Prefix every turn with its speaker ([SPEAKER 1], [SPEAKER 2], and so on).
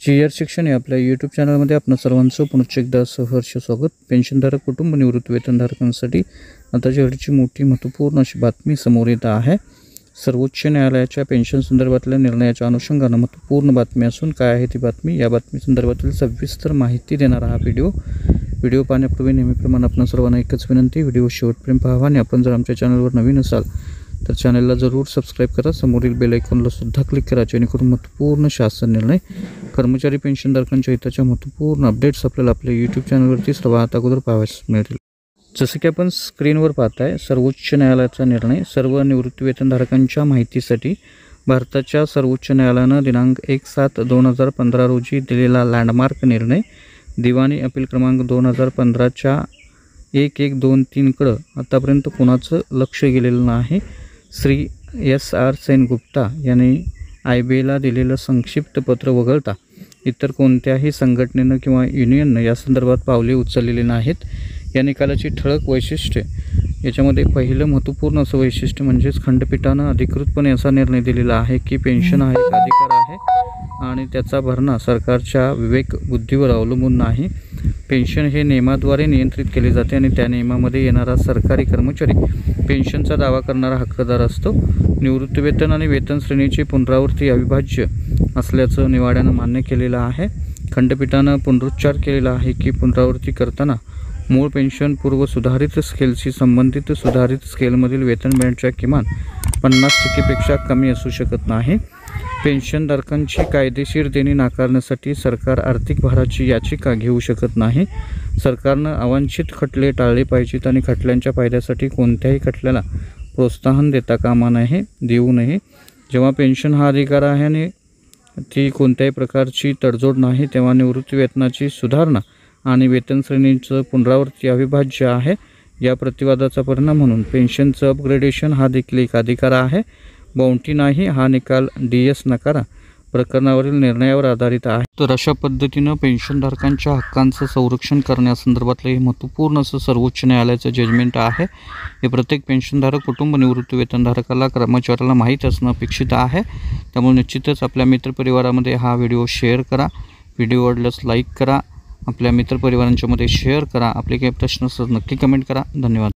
[SPEAKER 1] GR शिक्षण या आपल्या यूट्यूब चॅनलमध्ये आपणा सर्वांचं पुनश्च एकदा सहर्ष स्वागत। पेन्शनधारक कुटुंब निवृत्ती वेतनधारकांसाठी आता जवळची मोठी महत्त्वपूर्ण अशी बातमी समोर येत आहे। सर्वोच्च न्यायालयाच्या पेन्शन संदर्भातल्या निर्णयाच्या अनुषंगाने महत्त्वपूर्ण बातमी असून काय आहे ती बातमी, या बातमी संदर्भातील सविस्तर माहिती देणारा हा व्हिडिओ पाहण्यापूर्वी नेहमीप्रमाणे आपण सर्वांना एकच विनंती, व्हिडिओ शेवटपर्यंत पाहावा आणि आपण जर आमच्या चॅनलवर नवीन असाल तर चॅनलला जरूर सबस्क्राइब करा, समोरील बेल आयकॉनला सुद्धा क्लिक करा जेणेकरून महत्त्वपूर्ण शासन निर्णय, कर्मचारी पेन्शनधारकांच्या हिताच्या महत्त्वपूर्ण अपडेट्स आपल्याला आपल्या यूट्यूब चॅनलवरती सर्वात अगोदर पाहावयास मिळतील। जसे की आपण स्क्रीनवर पाहताय, सर्वोच्च न्यायालयाचा निर्णय सर्व निवृत्ती वेतनधारकांच्या माहितीसाठी भारताच्या सर्वोच्च न्यायालयानं दिनांक 1/7/2015 रोजी दिलेला लँडमार्क निर्णय दिवाणी अपील क्रमांक 2015च्या 1123 कडे आतापर्यंत कोणाचं लक्ष गेलेलं नाही। श्री SR सेनगुप्ता यांनी IBAला दिलेलं संक्षिप्त पत्र वगळता इतर कोणत्याही संघटनेनं किंवा युनियननं या संदर्भात पावले उचललेली नाहीत। या निकालाची ठळक वैशिष्ट्ये, याच्यामध्ये पहिलं महत्त्वपूर्ण असं वैशिष्ट्य म्हणजेच खंडपीठानं अधिकृतपणे असा निर्णय दिलेला आहे की पेन्शन हा एक अधिकार आहे आणि त्याचा भरणा सरकारच्या विवेक बुद्धीवर अवलंबून नाही। पेन्शन हे नियमाद्वारे नियंत्रित केले जाते आणि त्या नियमामध्ये येणारा सरकारी कर्मचारी पेन्शनचा दावा करणारा हक्कदार असतो। निवृत्ती वेतन आणि वेतन श्रेणीची पुनरावृत्ती अविभाज्य असल्याचं निवाड्यानं मान्य केलेलं आहे। खंडपीठानं पुनरुच्चार केलेला आहे की पुनरावृत्ती करताना मूळ पेन्शन पूर्व सुधारित स्केलशी संबंधित सुधारित स्केलमधील वेतन बँडच्या किमान 50% कमी असू शकत नाही। पेन्शनधारकांची कायदेशीर देणी नाकारण्यासाठी सरकार आर्थिक भाराची याचिका घेऊ शकत नाही। सरकारनं अवांछित खटले टाळले पाहिजेत आणि खटल्यांच्या फायद्यासाठी कोणत्याही खटल्याला प्रोत्साहन देऊ नये। जेव्हा पेन्शन हा अधिकार आहे आणि ती कोणत्याही प्रकारची तडजोड नाही, तेव्हा निवृत्ती वेतनाची सुधारणा आणि वेतन श्रेणीचं पुनरावृत्ती अविभाज्य आहे। या प्रतिवादाचा परिणाम म्हणून पेन्शनचं अपग्रेडेशन हा देखील एक अधिकार आहे, बाउंटी नाही। हा निकाल DS नकारा प्रकरणावरील निर्णयावर आधारित आहे। तर अशा पद्धतीनं पेन्शनधारकांच्या हक्कांचं संरक्षण करण्यासंदर्भातलं हे महत्त्वपूर्ण असं सर्वोच्च न्यायालयाचं जजमेंट आहे। हे प्रत्येक पेन्शनधारक कुटुंब निवृत्ती वेतनधारकाला कर्मचाऱ्याला माहीत असणं अपेक्षित आहे। त्यामुळे निश्चितच आपल्या मित्रपरिवारामध्ये हा व्हिडिओ शेअर करा, व्हिडिओ आवडल्यास लाईक करा, आपल्या मित्रपरिवारांच्या मध्ये शेअर करा। आपले काही प्रश्न असतील नक्की कमेंट करा। धन्यवाद।